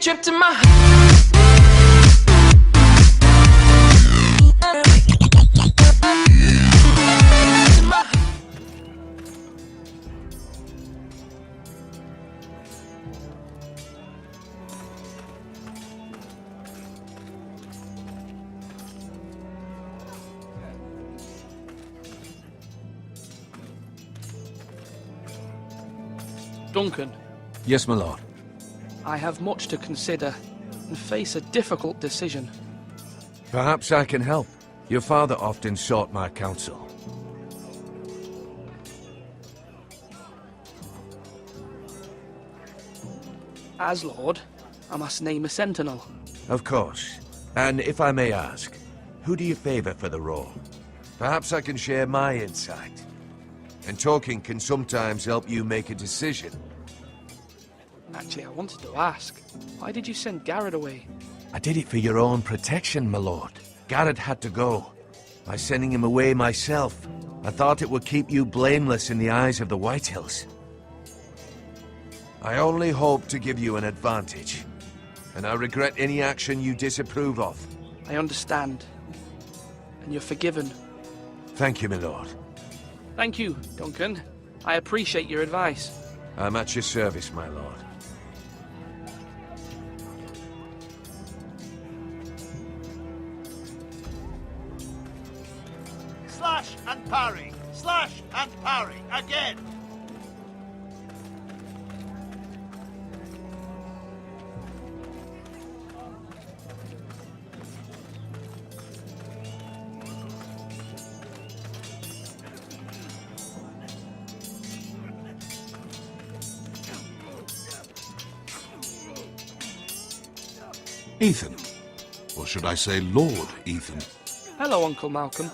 trip to my Duncan, Yes, my lord. I have much to consider and face a difficult decision. Perhaps I can help. Your father often sought my counsel. As Lord, I must name a sentinel. Of course. And if I may ask, who do you favor for the role? Perhaps I can share my insight. And talking can sometimes help you make a decision. Actually, I wanted to ask, why did you send Garrett away? I did it for your own protection, my lord. Garrett had to go. By sending him away myself, I thought it would keep you blameless in the eyes of the Whitehills. I only hope to give you an advantage, and I regret any action you disapprove of. I understand. And you're forgiven. Thank you, my lord. Thank you, Duncan. I appreciate your advice. I'm at your service, my lord. Slash and parry! Slash and parry! Again! Ethan. Or should I say Lord Ethan? Hello, Uncle Malcolm.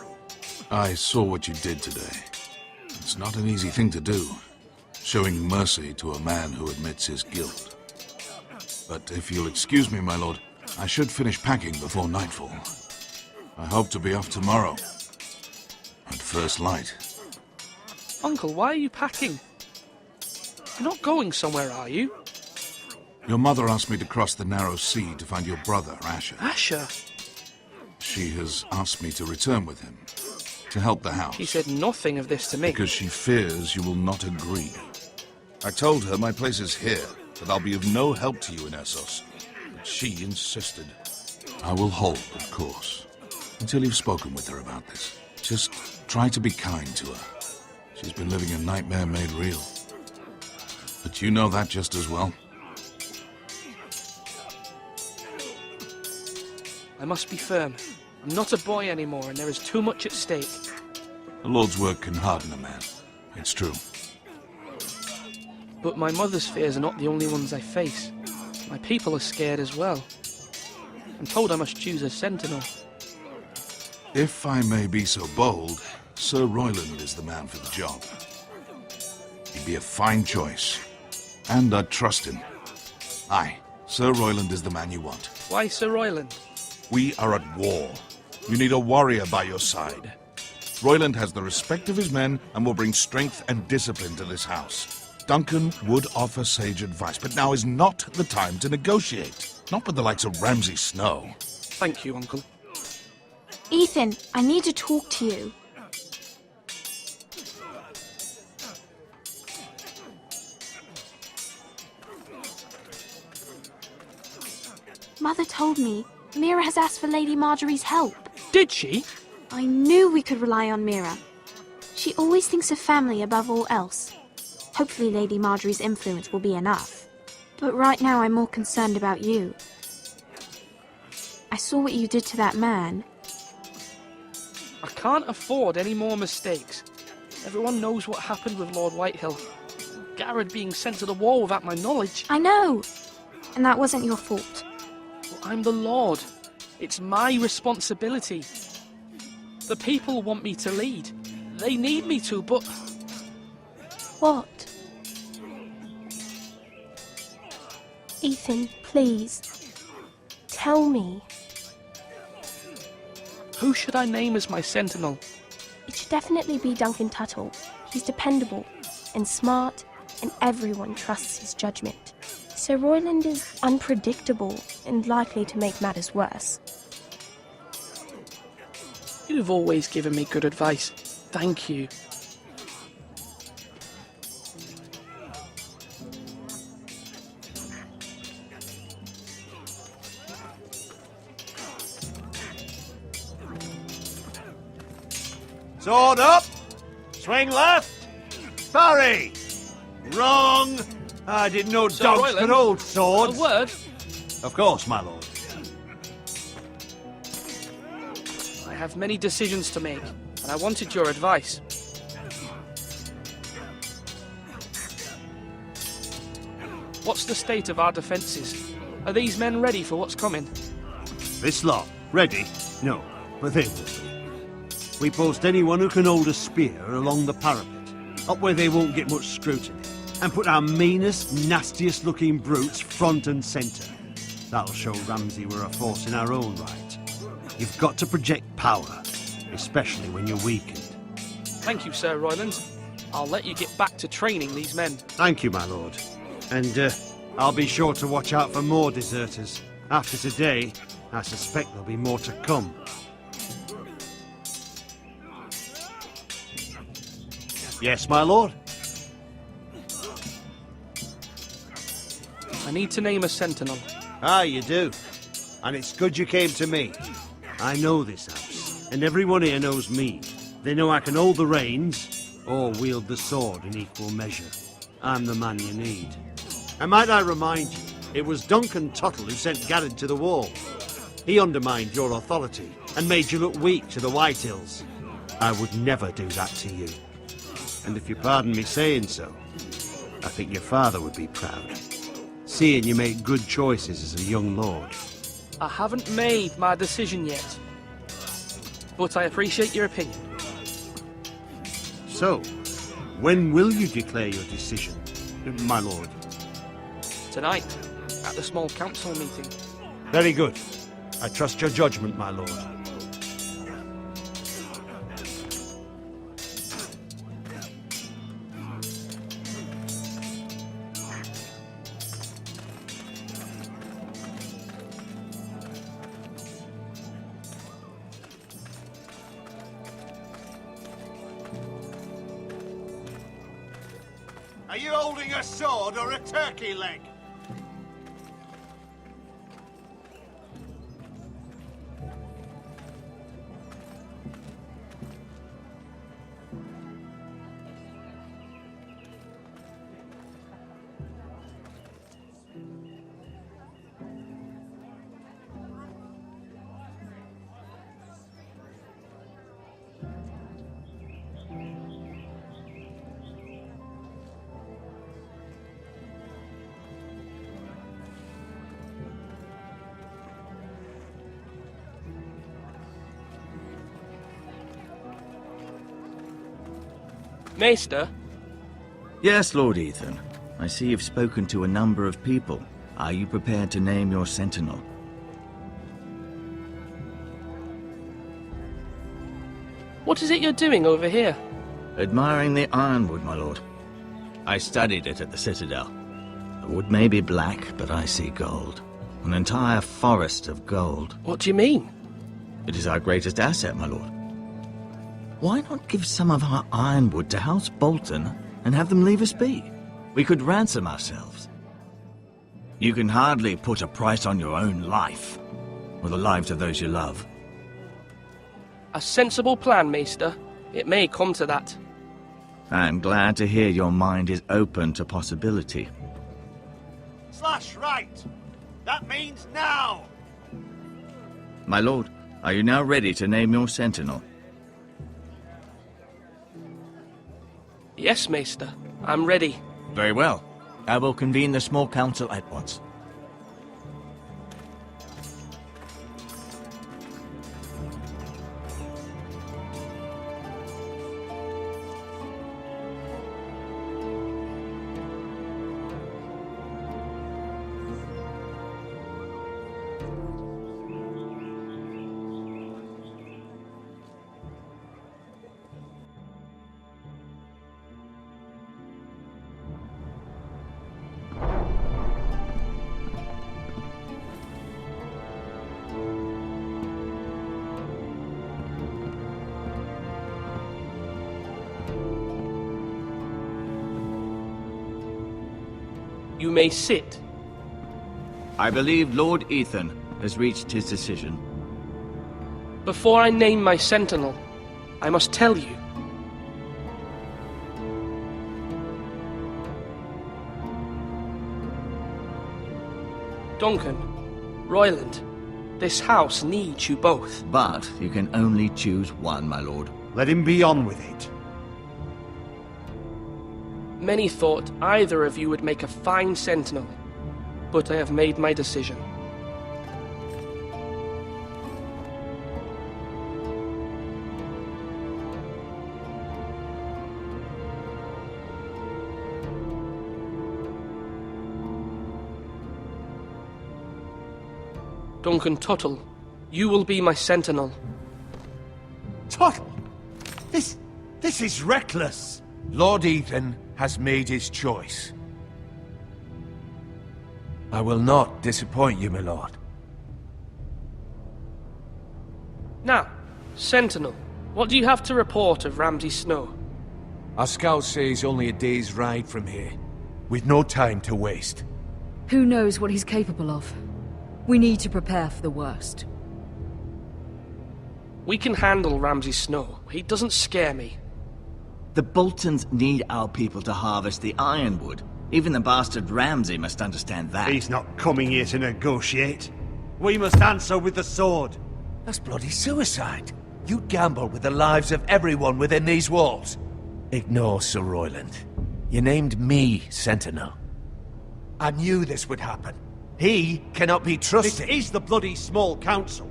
I saw what you did today. It's not an easy thing to do, showing mercy to a man who admits his guilt. But if you'll excuse me, my lord, I should finish packing before nightfall. I hope to be off tomorrow, at first light. Uncle, why are you packing? You're not going somewhere, are you? Your mother asked me to cross the narrow sea to find your brother, Asher. Asher? She has asked me to return with him, to help the house. She said nothing of this to me. Because she fears you will not agree. I told her my place is here, that I'll be of no help to you in Essos. But she insisted. I will hold, of course, until you've spoken with her about this. Just try to be kind to her. She's been living a nightmare made real. But you know that just as well. I must be firm. I'm not a boy anymore, and there is too much at stake. The Lord's work can harden a man. It's true. But my mother's fears are not the only ones I face. My people are scared as well. I'm told I must choose a sentinel. If I may be so bold, Sir Royland is the man for the job. He'd be a fine choice, and I'd trust him. Aye, Sir Royland is the man you want. Why Sir Royland? We are at war. You need a warrior by your side. Royland has the respect of his men and will bring strength and discipline to this house. Duncan would offer sage advice, but now is not the time to negotiate. Not with the likes of Ramsay Snow. Thank you, Uncle. Ethan, I need to talk to you. Mother told me Mira has asked for Lady Marjorie's help. Did she? I knew we could rely on Mira. She always thinks of family above all else. Hopefully Lady Marjorie's influence will be enough. But right now I'm more concerned about you. I saw what you did to that man. I can't afford any more mistakes. Everyone knows what happened with Lord Whitehill. Garrett being sent to the war without my knowledge. I know. And that wasn't your fault. Well, I'm the Lord. It's my responsibility. The people want me to lead. They need me to, but... What? Ethan, please. Tell me. Who should I name as my sentinel? It should definitely be Duncan Tuttle. He's dependable and smart, and everyone trusts his judgment. Sir Royland is unpredictable and likely to make matters worse. You've always given me good advice. Thank you. Sword up. Swing left. Parry. Wrong. I didn't know Sir dogs Royland, could hold A swords. word? Of course, my lord. I have many decisions to make, and I wanted your advice. What's the state of our defences? Are these men ready for what's coming? This lot, ready? No, but they will be. We post anyone who can hold a spear along the parapet, up where they won't get much scrutiny, and put our meanest, nastiest looking brutes front and centre. That'll show Ramsay we're a force in our own right. You've got to project power, especially when you're weakened. Thank you, Sir Royland. I'll let you get back to training these men. Thank you, my lord. And I'll be sure to watch out for more deserters. After today, I suspect there'll be more to come. Yes, my lord? I need to name a sentinel. Ah, you do. And it's good you came to me. I know this house, and everyone here knows me. They know I can hold the reins, or wield the sword in equal measure. I'm the man you need. And might I remind you, it was Duncan Tuttle who sent Garrett to the wall. He undermined your authority, and made you look weak to the Whitehills. I would never do that to you. And if you pardon me saying so, I think your father would be proud. Seeing you make good choices as a young lord. I haven't made my decision yet, but I appreciate your opinion. So, when will you declare your decision, my lord? Tonight, at the small council meeting. Very good. I trust your judgment, my lord. Are you holding a sword or a turkey leg? Maester, Yes, Lord Ethan. I see you've spoken to a number of people. Are you prepared to name your sentinel? what is it you're doing over here? Admiring the ironwood, my lord. I studied it at the Citadel. The wood may be black, but I see gold. An entire forest of gold. What do you mean? It is our greatest asset, my lord. Why not give some of our ironwood to House Bolton and have them leave us be? We could ransom ourselves. You can hardly put a price on your own life, or the lives of those you love. A sensible plan, Maester. It may come to that. I am glad to hear your mind is open to possibility. Slash right. That means now. My lord, are you now ready to name your sentinel? Yes, Maester. I'm ready. Very well. I will convene the small council at once. You may sit. I believe Lord Ethan has reached his decision. Before I name my sentinel, I must tell you. Duncan, Royland, this house needs you both. But you can only choose one, my lord. Let him be on with it. Many thought either of you would make a fine sentinel, but I have made my decision. Duncan Tuttle, you will be my sentinel. Tuttle! This is reckless! Lord Ethan has made his choice. I will not disappoint you, my lord. Now, sentinel, what do you have to report of Ramsay Snow? Our scouts say he's only a day's ride from here, with no time to waste. Who knows what he's capable of? We need to prepare for the worst. We can handle Ramsay Snow. He doesn't scare me. The Boltons need our people to harvest the ironwood. Even the bastard Ramsay must understand that. He's not coming here to negotiate. We must answer with the sword. That's bloody suicide. You'd gamble with the lives of everyone within these walls. Ignore Sir Royland. You named me Sentinel. I knew this would happen. He cannot be trusted. This is the bloody small council.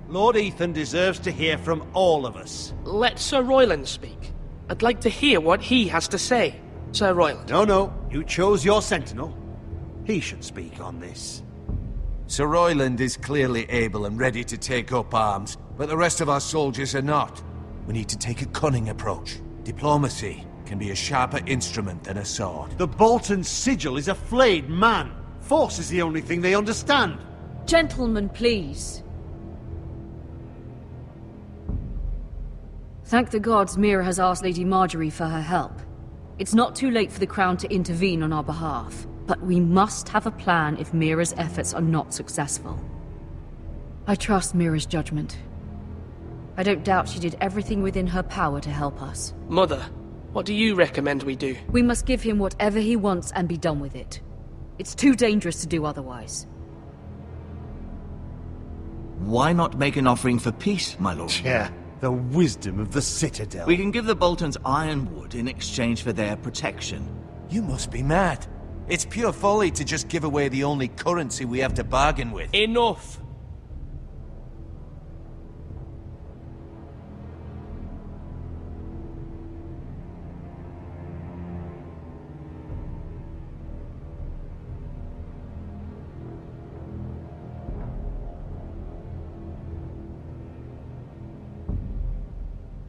Lord Ethan deserves to hear from all of us. Let Sir Royland speak. I'd like to hear what he has to say. Sir Royland. No, you chose your sentinel. He should speak on this. Sir Royland is clearly able and ready to take up arms, but the rest of our soldiers are not. We need to take a cunning approach. Diplomacy can be a sharper instrument than a sword. The Bolton sigil is a flayed man. Force is the only thing they understand. Gentlemen, please. Thank the gods Mira has asked Lady Marjorie for her help. It's not too late for the Crown to intervene on our behalf, but we must have a plan if Mira's efforts are not successful. I trust Mira's judgment. I don't doubt she did everything within her power to help us. Mother, what do you recommend we do? We must give him whatever he wants and be done with it. It's too dangerous to do otherwise. Why not make an offering for peace, my lord? Yeah, the wisdom of the Citadel. We can give the Boltons ironwood in exchange for their protection. You must be mad. It's pure folly to just give away the only currency we have to bargain with. Enough!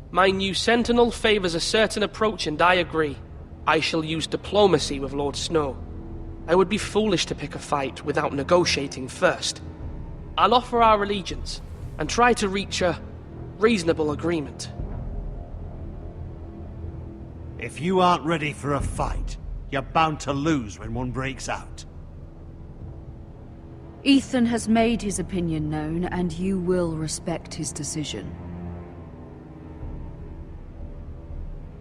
My new sentinel favors a certain approach, and I agree. I shall use diplomacy with Lord Snow. I would be foolish to pick a fight without negotiating first. I'll offer our allegiance, and try to reach a reasonable agreement. If you aren't ready for a fight, you're bound to lose when one breaks out. Ethan has made his opinion known, and you will respect his decision.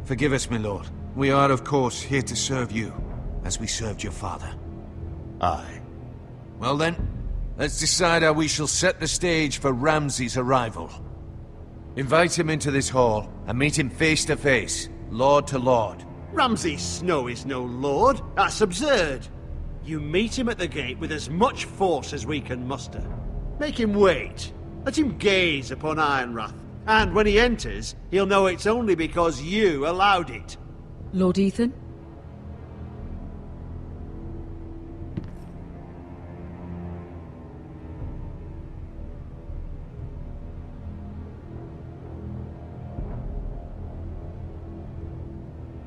Forgive us, my lord. We are, of course, here to serve you, as we served your father. Aye. Well then, let's decide how we shall set the stage for Ramsay's arrival. Invite him into this hall, and meet him face to face, lord to lord. Ramsay Snow is no lord. That's absurd. You meet him at the gate with as much force as we can muster. Make him wait. Let him gaze upon Ironrath. And when he enters, he'll know it's only because you allowed it. Lord Ethan?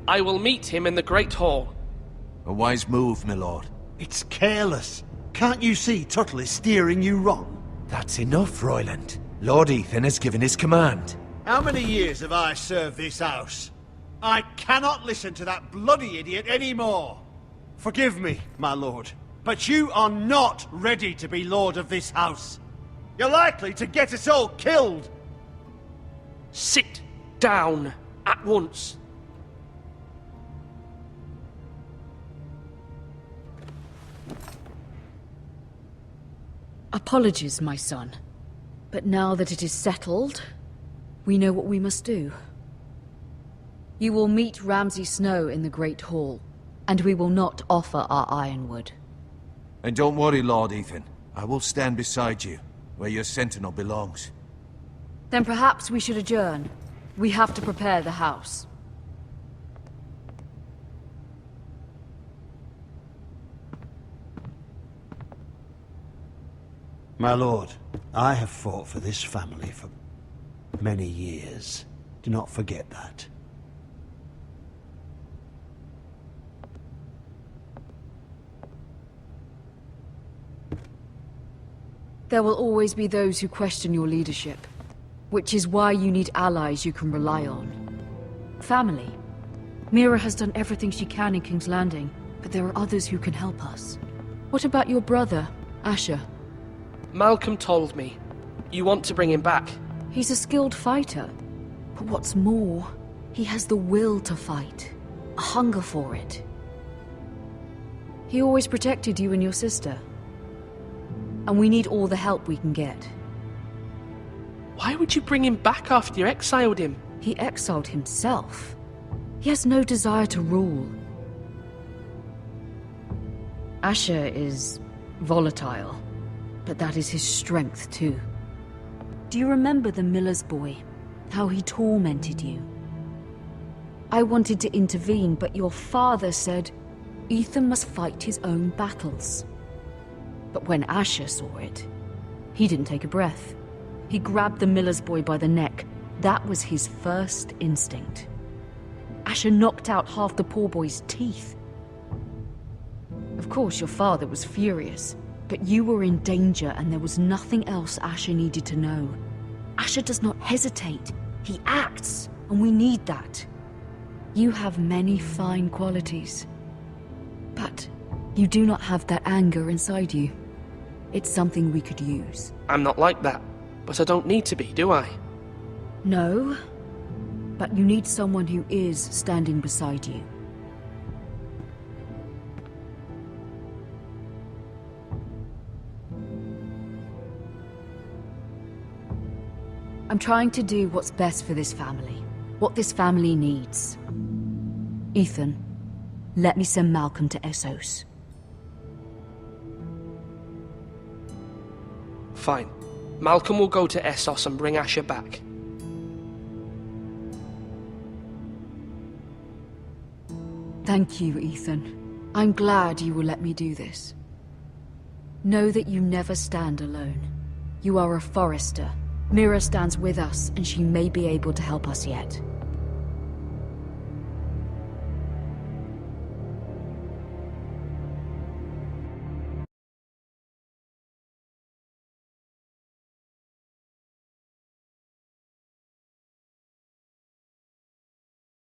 I will meet him in the Great Hall. A wise move, my lord. It's careless. Can't you see Tuttle is steering you wrong? That's enough, Royland. Lord Ethan has given his command. How many years have I served this house? I cannot listen to that bloody idiot anymore. Forgive me, my lord, but you are not ready to be lord of this house. You're likely to get us all killed. Sit down at once. Apologies, my son. But now that it is settled, we know what we must do. You will meet Ramsay Snow in the Great Hall, and we will not offer our ironwood. And don't worry, Lord Ethan. I will stand beside you, where your sentinel belongs. Then perhaps we should adjourn. We have to prepare the house. My lord, I have fought for this family for many years. Do not forget that. There will always be those who question your leadership, which is why you need allies you can rely on. Family. Mira has done everything she can in King's Landing, but there are others who can help us. What about your brother, Asher? Malcolm told me. You want to bring him back? He's a skilled fighter. But what's more, he has the will to fight. A hunger for it. He always protected you and your sister. And we need all the help we can get. Why would you bring him back after you exiled him? He exiled himself. He has no desire to rule. Asher is volatile, but that is his strength too. Do you remember the miller's boy? How he tormented you? I wanted to intervene, but your father said Ethan must fight his own battles. But when Asher saw it, he didn't take a breath. He grabbed the miller's boy by the neck. That was his first instinct. Asher knocked out half the poor boy's teeth. Of course, your father was furious, but you were in danger and there was nothing else Asher needed to know. Asher does not hesitate. He acts, and we need that. You have many fine qualities, but you do not have that anger inside you. It's something we could use. I'm not like that, but I don't need to be, do I? No, but you need someone who is standing beside you. I'm trying to do what's best for this family, what this family needs. Ethan, let me send Malcolm to Essos. Fine. Malcolm will go to Essos and bring Asher back. Thank you, Ethan. I'm glad you will let me do this. Know that you never stand alone. You are a Forester. Mira stands with us, and she may be able to help us yet.